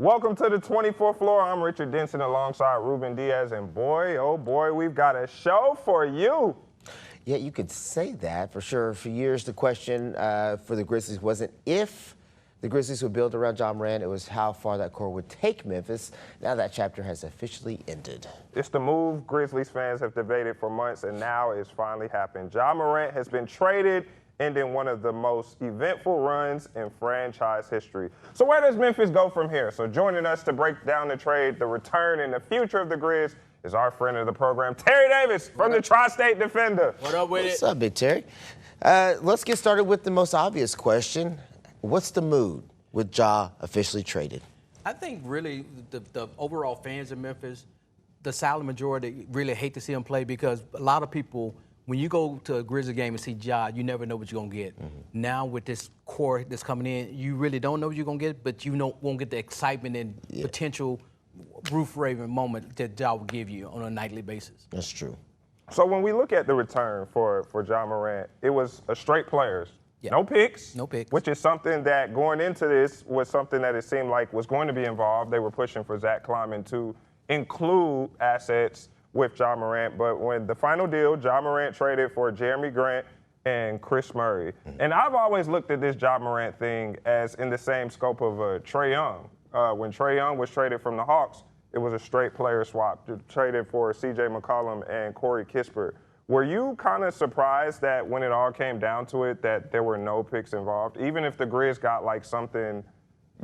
Welcome to the 24th floor. I'm Richard Denson alongside Ruben Diaz, and boy, oh boy, we've got a show for you. Yeah, you could say that for sure. For years, the question for the Grizzlies wasn't if the Grizzlies would build around Ja Morant, it was how far that core would take Memphis. Now that chapter has officially ended. It's the move Grizzlies fans have debated for months, and now it's finally happened. Ja Morant has been traded, ending one of the most eventful runs in franchise history. So where does Memphis go from here? So joining us to break down the trade, the return, and the future of the Grizz is our friend of the program, Terry Davis from the Tri-State Defender. What up with it? What's up, Big Terry? Let's get started with the most obvious question. What's the mood with Ja officially traded? I think really the overall fans of Memphis, the silent majority really hate to see him play because a lot of people, when you go to a Grizzly game and see Ja, you never know what you're going to get. Mm-hmm. Now with this core that's coming in, you really don't know what you're going to get, but you won't get the excitement and potential roof-raving moment that Ja will give you on a nightly basis. That's true. So when we look at the return for Ja Morant, it was a straight players. Yep. No picks. No picks. Which is something that going into this was something that it seemed like was going to be involved. They were pushing for Zach Kleiman to include assets with Ja Morant. But when the final deal, Ja Morant traded for Jeremy Grant and Chris Murray. Mm-hmm. And I've always looked at this Ja Morant thing as in the same scope of Trae Young. When Trae Young was traded from the Hawks, it was a straight player swap. Traded for C.J. McCollum and Corey Kispert. Were you kind of surprised that when it all came down to it that there were no picks involved? Even if the Grizz got like something,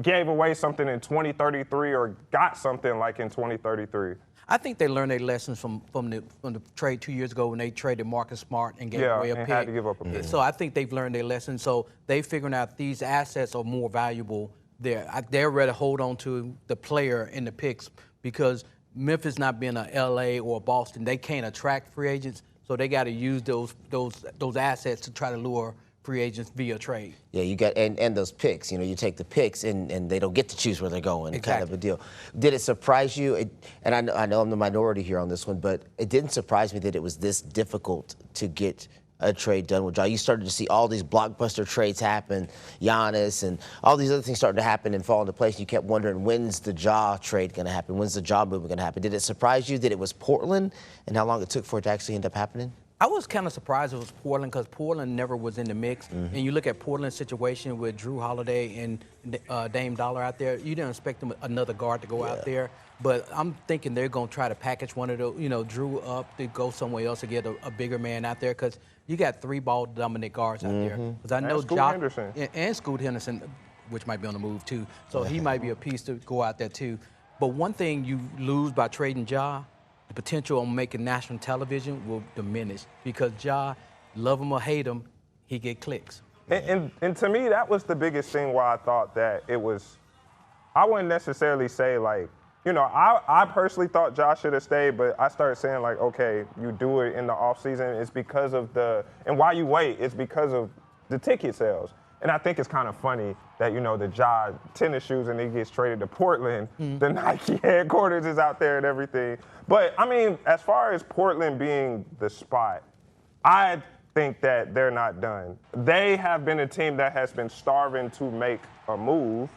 gave away something in 2033 or got something like in 2033? I think they learned their lessons from the trade 2 years ago when they traded Marcus Smart and gave away a pick. Had to give up a pick. So I think they've learned their lesson. So they figuring out these assets are more valuable there. They're ready to hold on to the player in the picks because Memphis not being a L.A. or Boston, they can't attract free agents. So they got to use those assets to try to lure free agents via trade. Yeah, you got and those picks. You know, you take the picks and they don't get to choose where they're going. Exactly. Kind of a deal. Did it surprise you? And I know I'm the minority here on this one, but it didn't surprise me that it was this difficult to get a trade done with Ja. You started to see all these blockbuster trades happen, Giannis and all these other things starting to happen and fall into place. You kept wondering, when's the Ja trade going to happen? When's the Ja movement going to happen? Did it surprise you that it was Portland and how long it took for it to actually end up happening? I was kind of surprised it was Portland because Portland never was in the mix. Mm-hmm. And you look at Portland's situation with Drew Holiday and Dame Dollar out there, you didn't expect them another guard to go out there. But I'm thinking they're going to try to package one of those, Drew up to go somewhere else to get a bigger man out there because you got three ball-dominant guards out there. Because I know Scoot Henderson. And Scoot Henderson, which might be on the move too. So he might be a piece to go out there too. But one thing you lose by trading Ja, the potential on making national television will diminish because Ja, love him or hate him, he get clicks. And to me, that was the biggest thing why I thought that it was, I wouldn't necessarily say like, I personally thought Ja should have stayed, but I started saying like, okay, you do it in the offseason. It's because of and why you wait, it's because of the ticket sales. And I think it's kind of funny that, the Ja tennis shoes and he gets traded to Portland. Mm-hmm. The Nike headquarters is out there and everything. But, I mean, as far as Portland being the spot, I think that they're not done. They have been a team that has been starving to make a move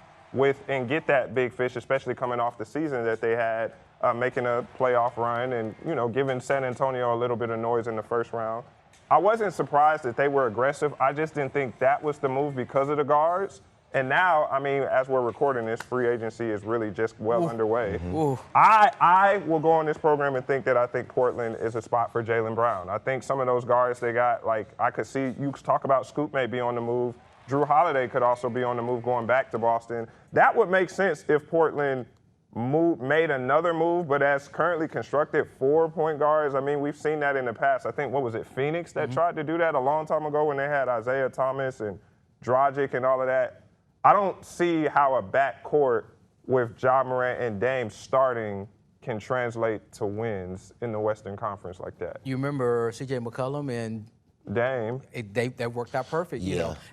and get that big fish, especially coming off the season that they had, making a playoff run and, giving San Antonio a little bit of noise in the first round. I wasn't surprised that they were aggressive. I just didn't think that was the move because of the guards. And now, I mean, as we're recording this, free agency is really just well underway. Mm-hmm. I will go on this program and think that I think Portland is a spot for Jaylen Brown. I think some of those guards they got, like I could see you talk about Scoot may be on the move. Drew Holiday could also be on the move going back to Boston. That would make sense if Portland made another move, but as currently constructed, 4 point guards, I mean, we've seen that in the past. I think, Phoenix that tried to do that a long time ago when they had Isaiah Thomas and Dragic and all of that. I don't see how a backcourt with Ja Morant and Dame starting can translate to wins in the Western Conference like that. You remember C.J. McCollum and Dame. That worked out perfect,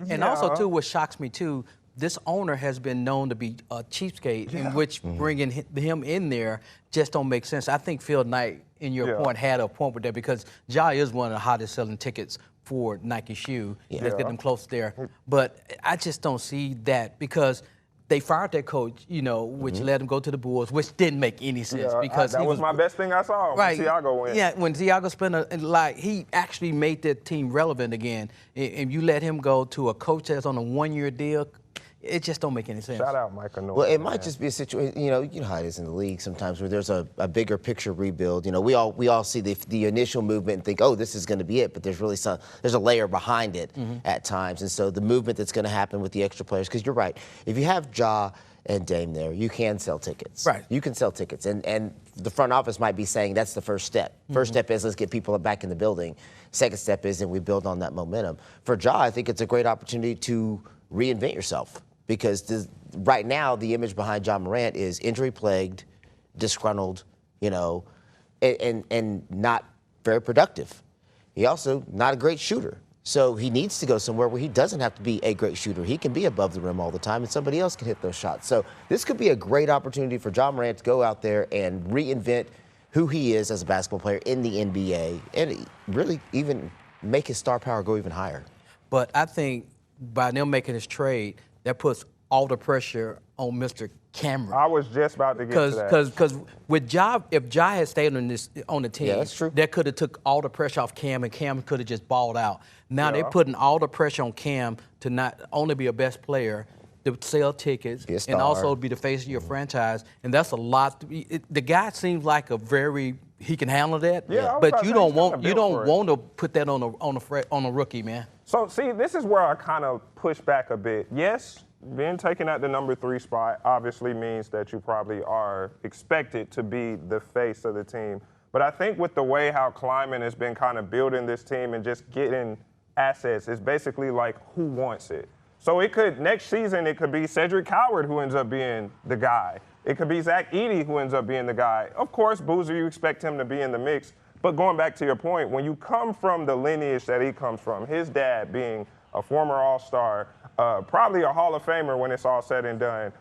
And also, too, what shocks me, too, this owner has been known to be a cheapskate, in which bringing him in there just don't make sense. I think Phil Knight, in your point, had a point with that because Ja is one of the hottest selling tickets for Nike shoe. Let's get them close there. But I just don't see that because they fired their coach, which led him go to the Bulls, which didn't make any sense because that was my best thing I saw when Thiago went. Yeah, when Thiago spent he actually made that team relevant again, and you let him go to a coach that's on a 1-year deal. It just don't make any sense. Shout out Mike Norton. Well, it might just be a situation, you know how it is in the league sometimes where there's a bigger picture rebuild. We all see the initial movement and think, oh, this is going to be it, but there's a layer behind it at times. And so the movement that's going to happen with the extra players, because you're right, if you have Ja and Dame there, you can sell tickets. Right. You can sell tickets. And the front office might be saying that's the first step. First step is let's get people back in the building. Second step is that we build on that momentum. For Ja, I think it's a great opportunity to reinvent yourself. Because right now, the image behind John Morant is injury-plagued, disgruntled, and not very productive. He also not a great shooter. So he needs to go somewhere where he doesn't have to be a great shooter. He can be above the rim all the time, and somebody else can hit those shots. So this could be a great opportunity for John Morant to go out there and reinvent who he is as a basketball player in the NBA and really even make his star power go even higher. But I think by them making this trade, that puts all the pressure on Mr. Cameron. I was just about to get to that. Because with Ja, if Ja had stayed on the team, that's true. that could have took all the pressure off Cam, and Cam could have just balled out. Now they're putting all the pressure on Cam to not only be a best player, to sell tickets, and also be the face of your franchise. And that's a lot. The guy seems like he can handle that. Yeah, but you don't want to put that on a rookie, man. So, see, this is where I kind of push back a bit. Yes, being taken at the number 3 spot obviously means that you probably are expected to be the face of the team. But I think with the way how Kleiman has been kind of building this team and just getting assets, it's basically like who wants it. So next season, it could be Cedric Howard who ends up being the guy. It could be Zach Edey who ends up being the guy. Of course, Boozer, you expect him to be in the mix. But going back to your point, when you come from the lineage that he comes from, his dad being a former All-Star, probably a Hall of Famer when it's all said and done,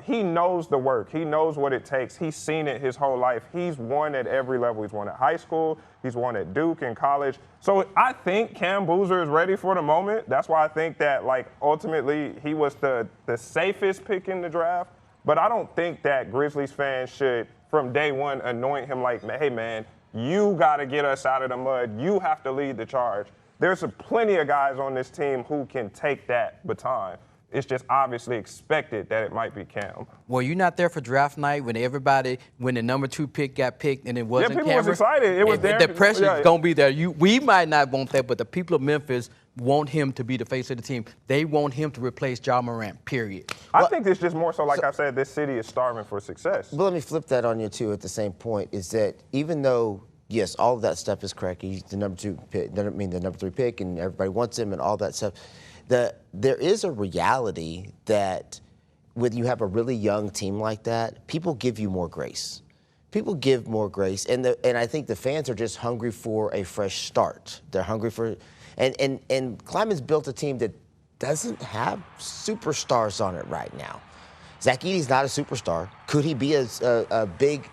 he knows the work. He knows what it takes. He's seen it his whole life. He's won at every level. He's won at high school. He's won at Duke and college. So I think Cam Boozer is ready for the moment. That's why I think that, ultimately he was the safest pick in the draft. But I don't think that Grizzlies fans should, from day one, anoint him like, hey, man, you got to get us out of the mud. You have to lead the charge. There's plenty of guys on this team who can take that baton. It's just obviously expected that it might be Cam. Well, you're not there for draft night when the number 2 pick got picked and it wasn't Cameron. Yeah, people was excited. It was there. The pressure's going to be there. We might not want that, but the people of Memphis want him to be the face of the team. They want him to replace Ja Morant, period. I think it's just more so, I said, this city is starving for success. But let me flip that on you, too, at the same point, is that even though, yes, all of that stuff is correct, he's the number 2 pick, the number 3 pick, and everybody wants him and all that stuff, there is a reality that when you have a really young team like that, people give you more grace. People give more grace, and I think the fans are just hungry for a fresh start. They're hungry for, and Kleiman's built a team that doesn't have superstars on it right now. Zach Edey's not a superstar. Could he be a big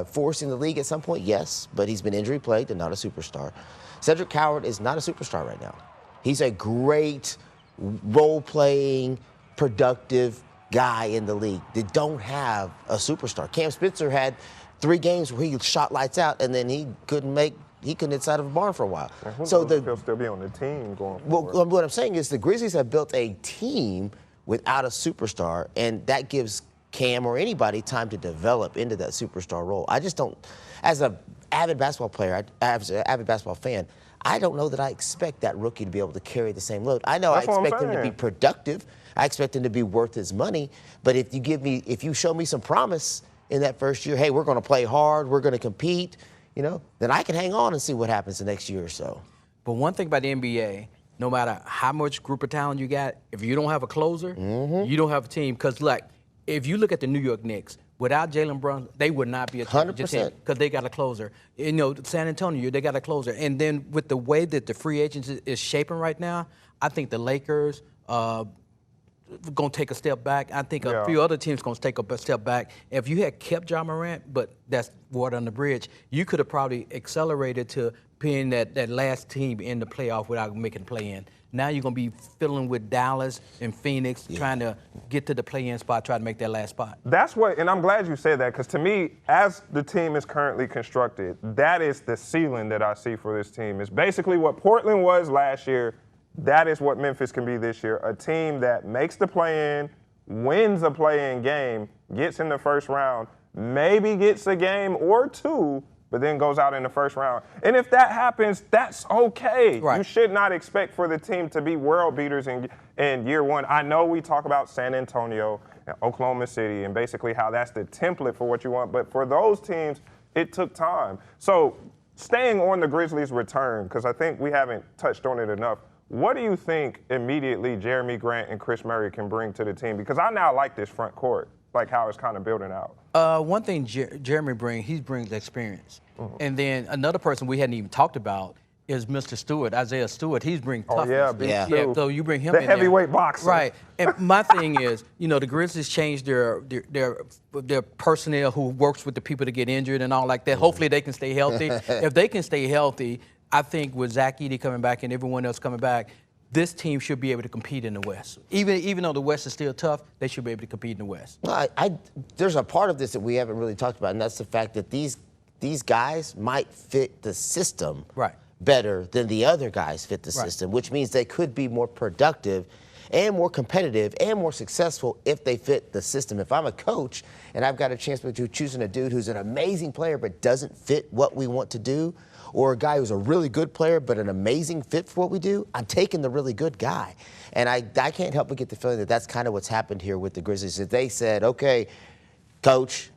force in the league at some point? Yes, but he's been injury plagued and not a superstar. Cedric Howard is not a superstar right now. He's a great role-playing, productive guy in the league. They don't have a superstar. Cam Spencer had 3 games where he shot lights out, and then he couldn't hit side of a barn for a while. So he'll still be on the team going forward. Well, what I'm saying is the Grizzlies have built a team without a superstar, and that gives Cam or anybody time to develop into that superstar role. I just don't, as an avid basketball player, as an avid basketball fan, I don't know that I expect that rookie to be able to carry the same load. I know I expect him to be productive. I expect him to be worth his money. But if you show me some promise in that first year, hey, we're going to play hard, we're going to compete, then I can hang on and see what happens the next year or so. But one thing about the NBA, no matter how much group of talent you got, if you don't have a closer, you don't have a team. Because, if you look at the New York Knicks, without Jalen Brunson, they would not be a championship team because they got a closer. San Antonio, they got a closer. And then with the way that the free agency is shaping right now, I think the Lakers going to take a step back. I think a few other teams going to take a step back. If you had kept Ja Morant, but that's water on the bridge, you could have probably accelerated to being that last team in the playoff without making play-in. Now you're going to be filling with Dallas and Phoenix, trying to get to the play-in spot, try to make that last spot. That's what, and I'm glad you said that, because to me, as the team is currently constructed, that is the ceiling that I see for this team. It's basically what Portland was last year. That is what Memphis can be this year. A team that makes the play-in, wins a play-in game, gets in the first round, maybe gets a game or two, but then goes out in the first round. And if that happens, that's okay. Right. You should not expect for the team to be world beaters in year one. I know we talk about San Antonio and Oklahoma City and basically how that's the template for what you want, but for those teams, it took time. So staying on the Grizzlies' return, because I think we haven't touched on it enough, what do you think immediately Jeremy Grant and Chris Murray can bring to the team? Because I now like this front court, like how it's kind of building out. One thing Jeremy brings, he brings experience. And then another person we hadn't even talked about is Mr. Stewart, Isaiah Stewart. He's bringing toughness. Oh, yeah, big Stu. Yeah, so you bring him the in heavyweight there. boxer. Right. And my thing is, the Grizzlies changed their personnel who works with the people that get injured and all like that. Hopefully they can stay healthy. If they can stay healthy, I think with Zach Edey coming back and everyone else coming back, this team should be able to compete in the West. Even though the West is still tough, they should be able to compete in the West. No, there's a part of this that we haven't really talked about, and that's the fact that these guys might fit the system better than the other guys fit the system, which means they could be more productive and more competitive and more successful if they fit the system. If I'm a coach and I've got a chance to choosing a dude who's an amazing player but doesn't fit what we want to do, or a guy who's a really good player but an amazing fit for what we do, I'm taking the really good guy. And I can't help but get the feeling that that's kind of what's happened here with the Grizzlies. That they said, okay, coach,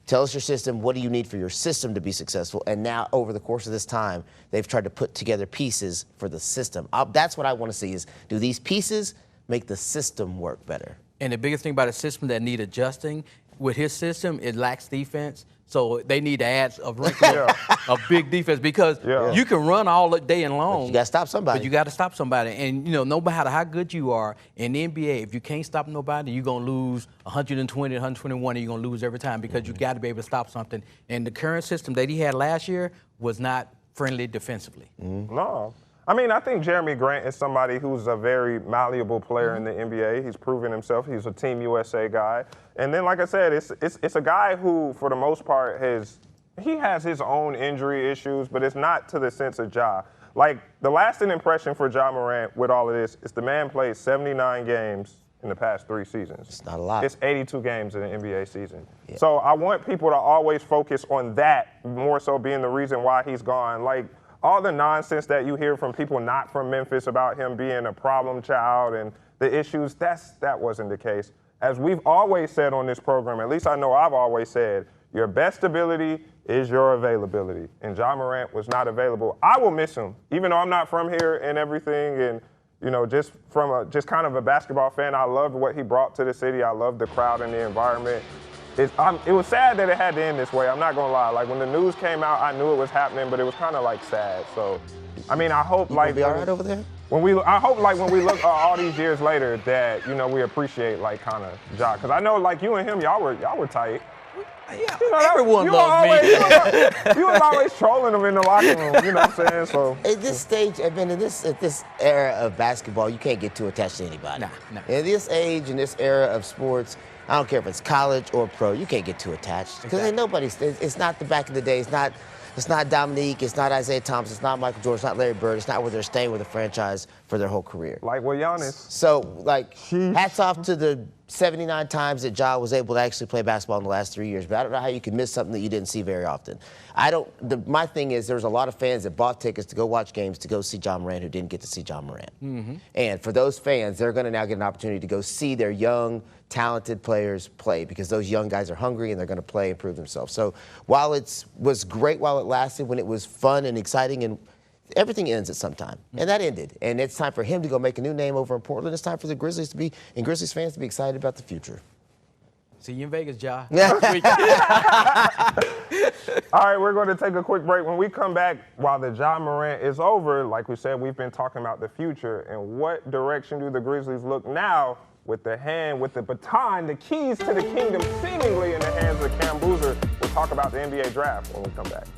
tell us your system. What do you need for your system to be successful? And now, over the course of this time, they've tried to put together pieces for the system. That's what I want to see is, do these pieces make the system work better? And the biggest thing about a system that need adjusting, with his system, it lacks defense. So they need to add a wrinkle of big defense, because you can run all day and long. But you got to stop somebody. But you got to stop somebody. And, no matter how good you are in the NBA, if you can't stop nobody, you're going to lose 120, 121, and you're going to lose every time, because you got to be able to stop something. And the current system that he had last year was not friendly defensively. No. I mean, I think Jeremy Grant is somebody who's a very malleable player in the NBA. He's proven himself. He's a Team USA guy. And then, like I said, it's a guy who, for the most part, has his own injury issues, but it's not to the sense of Ja. Like, the lasting impression for Ja Morant with all of this is the man played 79 games in the past 3 seasons. It's not a lot. It's 82 games in an NBA season. Yeah. So I want people to always focus on that, more so being the reason why he's gone. Like, all the nonsense that you hear from people not from Memphis about him being a problem child and the issues, that wasn't the case. As we've always said on this program, at least I know I've always said, your best ability is your availability. And Ja Morant was not available. I will miss him, even though I'm not from here and everything. And, just from just kind of a basketball fan, I loved what he brought to the city. I loved the crowd and the environment. It was sad that it had to end this way. I'm not going to lie. Like, when the news came out, I knew it was happening, but it was kind of, like, sad. So, I mean, I hope, like... be all right over there? I hope, like, when we look all these years later that, we appreciate, like, kind of Ja. Because I know, like, you and him, y'all were tight. Yeah, everyone loves me. You was always trolling them in the locker room, you know what I'm saying? So at this stage, at this era of basketball, you can't get too attached to anybody. Nah. In this age, in this era of sports, I don't care if it's college or pro, you can't get too attached. Because ain't nobody, it's not the back in the day, it's not Dominique, it's not Isaiah Thomas, it's not Michael Jordan, it's not Larry Bird, it's not where they're staying with a franchise for their whole career. Like with Giannis. So, like, hats off to the 79 times that Ja was able to actually play basketball in the last 3 years, but I don't know how you could miss something that you didn't see very often. My thing is, there's a lot of fans that bought tickets to go watch games to go see Ja Morant who didn't get to see Ja Morant. And for those fans, they're going to now get an opportunity to go see their young, talented players play, because those young guys are hungry and they're going to play and prove themselves. So while it was great while it lasted, when it was fun and exciting, and everything ends at some time. And that ended. And it's time for him to go make a new name over in Portland. It's time for the Grizzlies and Grizzlies fans to be excited about the future. See you in Vegas, Ja. All right, we're going to take a quick break. When we come back, while the Ja Morant is over, like we said, we've been talking about the future and what direction do the Grizzlies look now with the baton, the keys to the kingdom seemingly in the hands of Cam Boozer. We'll talk about the NBA draft when we come back.